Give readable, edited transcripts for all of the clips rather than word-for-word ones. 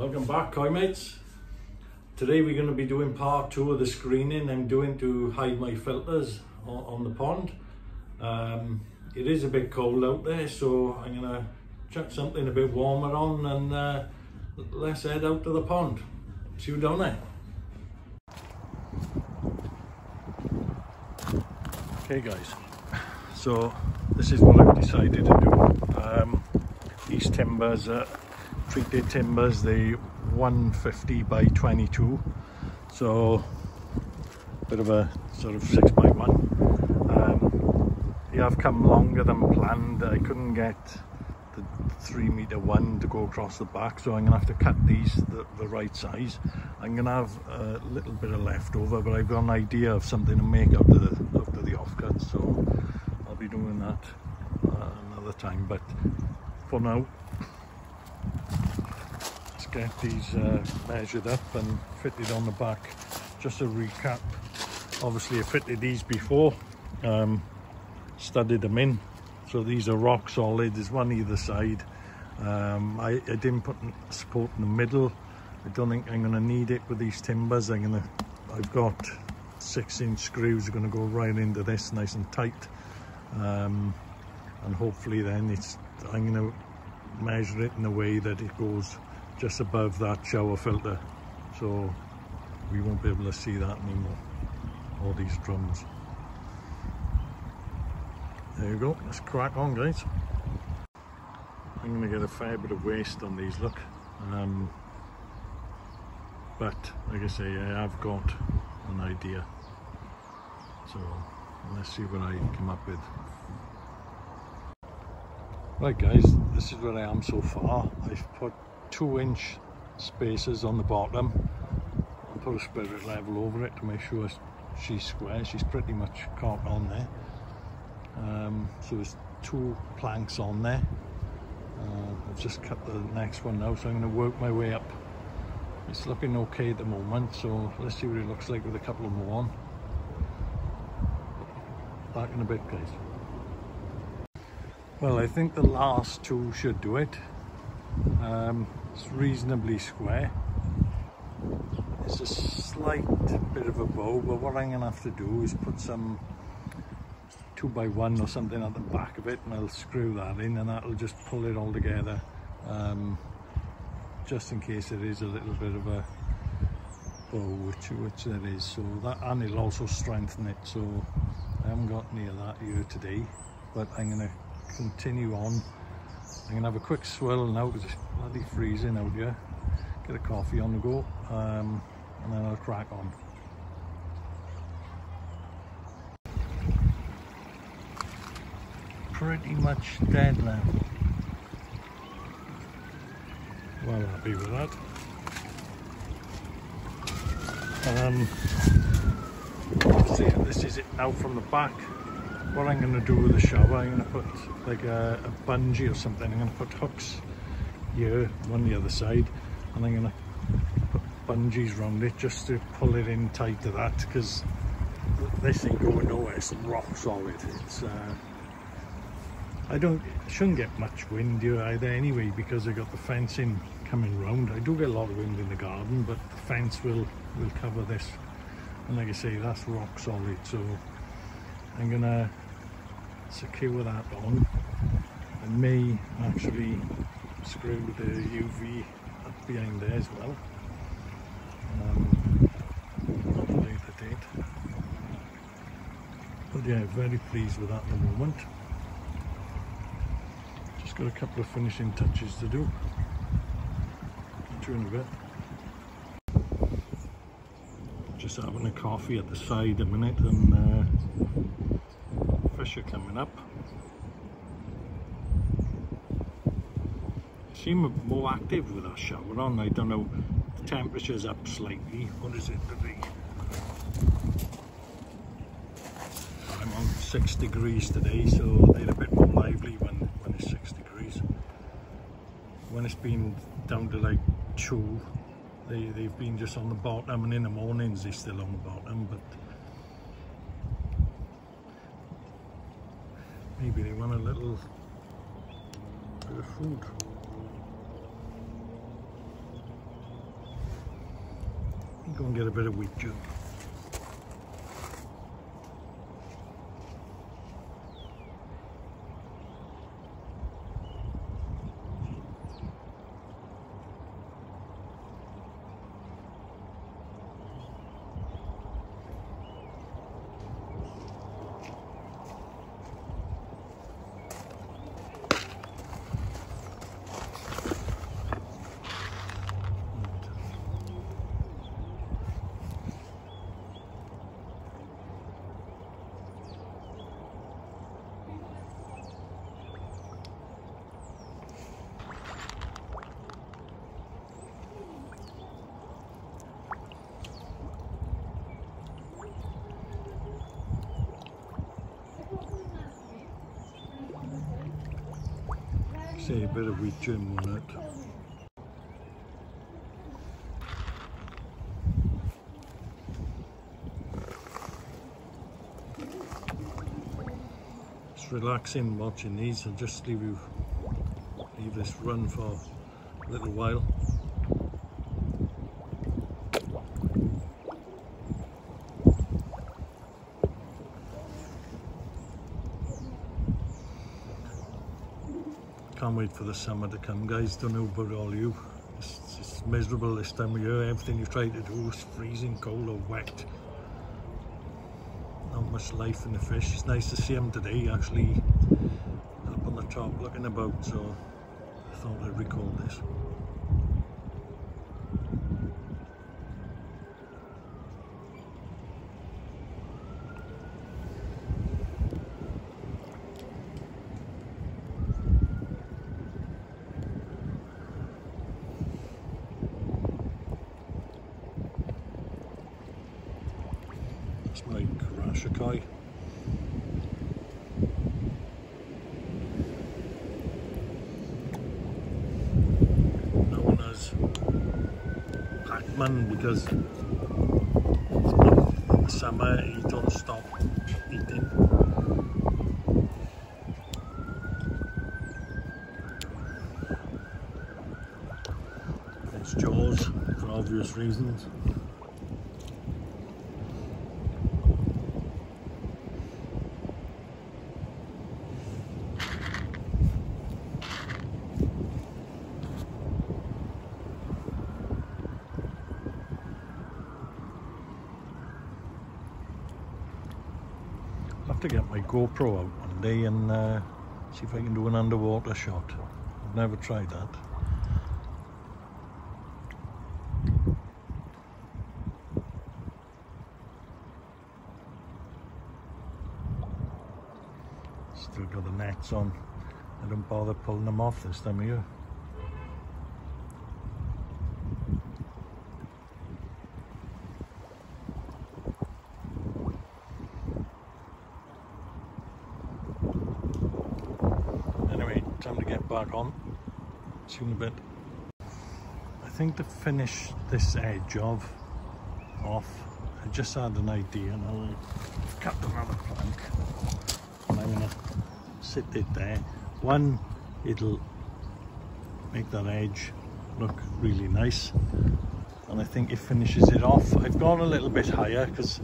Welcome back, koi mates. Today we're going to be doing part 2 of the screening I'm doing to hide my filters on the pond. It is a bit cold out there, so I'm going to chuck something a bit warmer on and let's head out to the pond. See you down there. Okay guys, so this is what I've decided to do. These timbers are treated timbers, they 150 by 22, so a bit of a sort of 6x1. They have come longer than planned. I couldn't get the 3m one to go across the back, so I'm gonna have to cut these the right size. I'm gonna have a little bit of leftover, but I've got an idea of something to make out of the offcuts, so I'll be doing that another time. But for now, get these measured up and fitted on the back. Just to recap, obviously I fitted these before, studded them in, so these are rock solid. There's one either side. I didn't put support in the middle. I don't think I'm going to need it with these timbers. I've got 6-inch screws are going to go right into this nice and tight, and hopefully then I'm going to measure it in a way that it goes just above that shower filter, so we won't be able to see that anymore, all these drums. There you go, let's crack on guys. I'm going to get a fair bit of waste on these, look, but like I say, I have got an idea, so let's see what I come up with. Right guys, this is where I am so far. I've put 2-inch spacers on the bottom. I'll put a spirit level over it to make sure she's square. She's pretty much caught on there. So there's 2 planks on there. I've just cut the next one now, so I'm going to work my way up. It's looking okay at the moment, so let's see what it looks like with a couple more on. Back in a bit guys. Well, I think the last 2 should do it. It's reasonably square. It's a slight bit of a bow, but what I'm going to have to do is put some 2x1 or something at the back of it, and I'll screw that in, and that'll just pull it all together, just in case it is a little bit of a bow, which there is. So that, and it'll also strengthen it. So I haven't got any of that here today, but I'm going to continue on. I'm going to have a quick swirl now because it's bloody freezing out here. Get a coffee on the go, and then I'll crack on. Pretty much dead now. Well happy with that. See, this is it now from the back. What I'm going to do with the shower, I'm going to put like a bungee or something. I'm going to put hooks here, one the other side, and I'm going to put bungees around it just to pull it in tight to that, because this ain't going nowhere. It's rock solid. It's shouldn't get much wind here either anyway, because I got the fencing coming round. I do get a lot of wind in the garden, but the fence will cover this, and like I say, that's rock solid. So I'm gonna secure that on. I may actually screw the UV up behind there as well. Not a later date. But yeah, very pleased with that at the moment. Just got a couple of finishing touches to do. Catch you in a bit. Just having a coffee at the side a minute, and fish are coming up. They seem more active with that shower on. I don't know, the temperature's up slightly. What is it today? I'm on 6 degrees today, so they're a bit more lively when it's 6 degrees. When it's been down to like 2, they've been just on the bottom, and in the mornings they're still on the bottom, but maybe they want a little bit of food. Go and get a bit of wheat juice. Say a bit of wheat germ on it. It's relaxing watching these. I'll just leave this run for a little while. Can't wait for the summer to come, guys. Don't know about all you. It's miserable this time of year. Everything you've tried to do is freezing cold or wet. Not much life in the fish. It's nice to see them today, actually up on the top looking about, so I thought I'd record this. That's my Karashikai. Known as Pac-Man because in the summer he don't stop eating. It's Jaws for obvious reasons. I'll have to get my GoPro out one day and see if I can do an underwater shot. I've never tried that. Still got the nets on. I don't bother pulling them off this time of year. Anyway, time to get back on. See you in a bit. I think to finish this edge off, I just had an idea, and I'll cut another plank. And I'm gonna sit it there. One, it'll make that edge look really nice, and I think it finishes it off. I've gone a little bit higher because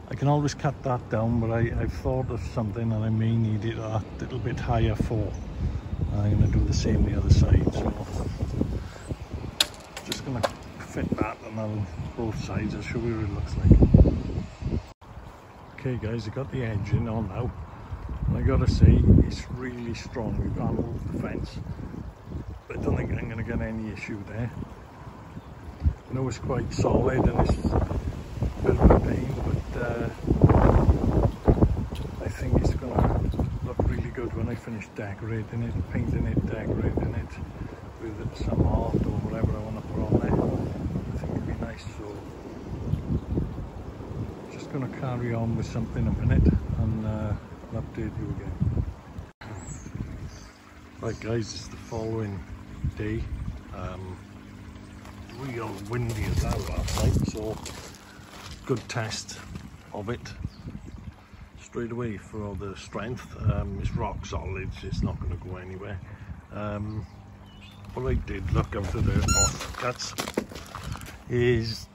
I can always cut that down, but I've thought of something and I may need it a little bit higher for. I'm going to do the same the other side, so just going to fit that on both sides. I'll show you what it looks like. Okay guys, I got the edge in on now, and I gotta say it's really strong. We can't move the fence, but I don't think I'm going to get any issue there. I know it's quite solid and it's bit of a pain, but I think it's going to look really good when I finish decorating it, painting it, decorating it with some art or whatever I want to put on there. I think it'd be nice. So just going to carry on with something a minute and I'll update you again. Right guys, it's the following day. Real windy as hell last night, so good test of it straight away for all the strength. It's rock solid, it's not going to go anywhere. What I did, look out of the offcuts, is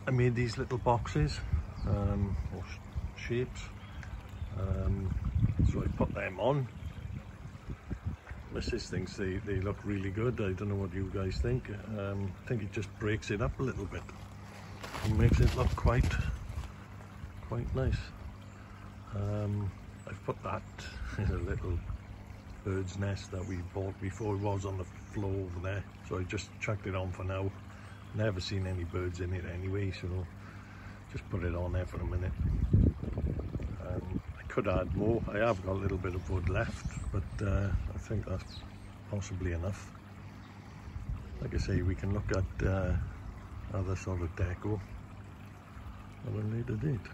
I made these little boxes or shapes, so I put them on. Mrs. thinks they look really good. I don't know what you guys think. I think it just breaks it up a little bit and makes it look quite nice. I've put that in a little bird's nest that we bought before. It was on the floor over there, so I just chucked it on for now. Never seen any birds in it anyway, so just put it on there for a minute. I could add more. I have got a little bit of wood left, but I think that's possibly enough. Like I say, we can look at other sort of deco at a later date.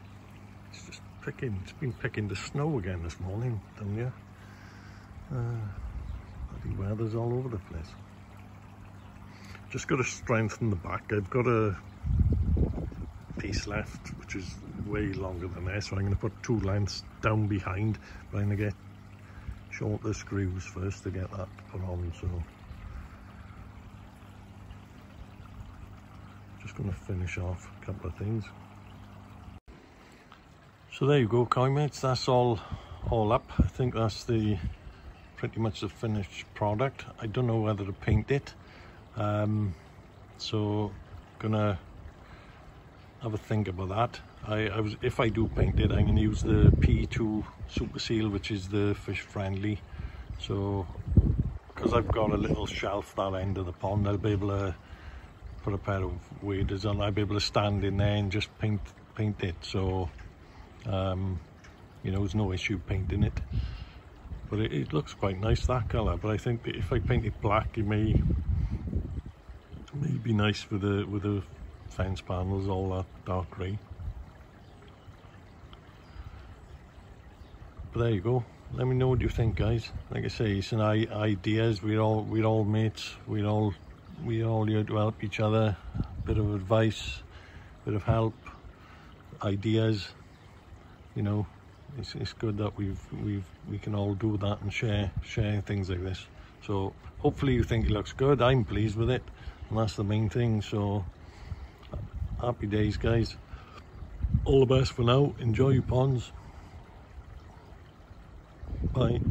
It's just picking, it's been picking the snow again this morning down here. Bloody weather's all over the place. Just got to strengthen the back. I've got a piece left which is way longer than this, so I'm going to put 2 lengths down behind, but I'm going to get shorter screws first to get that put on. So just going to finish off a couple of things. So there you go, cow mates, that's all up. I think that's pretty much the finished product. I don't know whether to paint it, so gonna have a think about that. If I do paint it, I'm going to use the P2 Super Seal, which is the fish friendly. So because I've got a little shelf that end of the pond, I'll be able to put a pair of waders on. I'll be able to stand in there and just paint it. So you know, there's no issue painting it. But it looks quite nice, that colour. But I think that if I paint it black, it may be nice with the fence panels all that dark grey. But there you go. Let me know what you think, guys. Like I say, it's an ideas. We're all mates. We're all here to help each other. Bit of advice, bit of help, ideas. You know, it's good that we can all do that and share things like this. So hopefully you think it looks good. I'm pleased with it, and that's the main thing. So happy days, guys. All the best for now. Enjoy your ponds. Bye.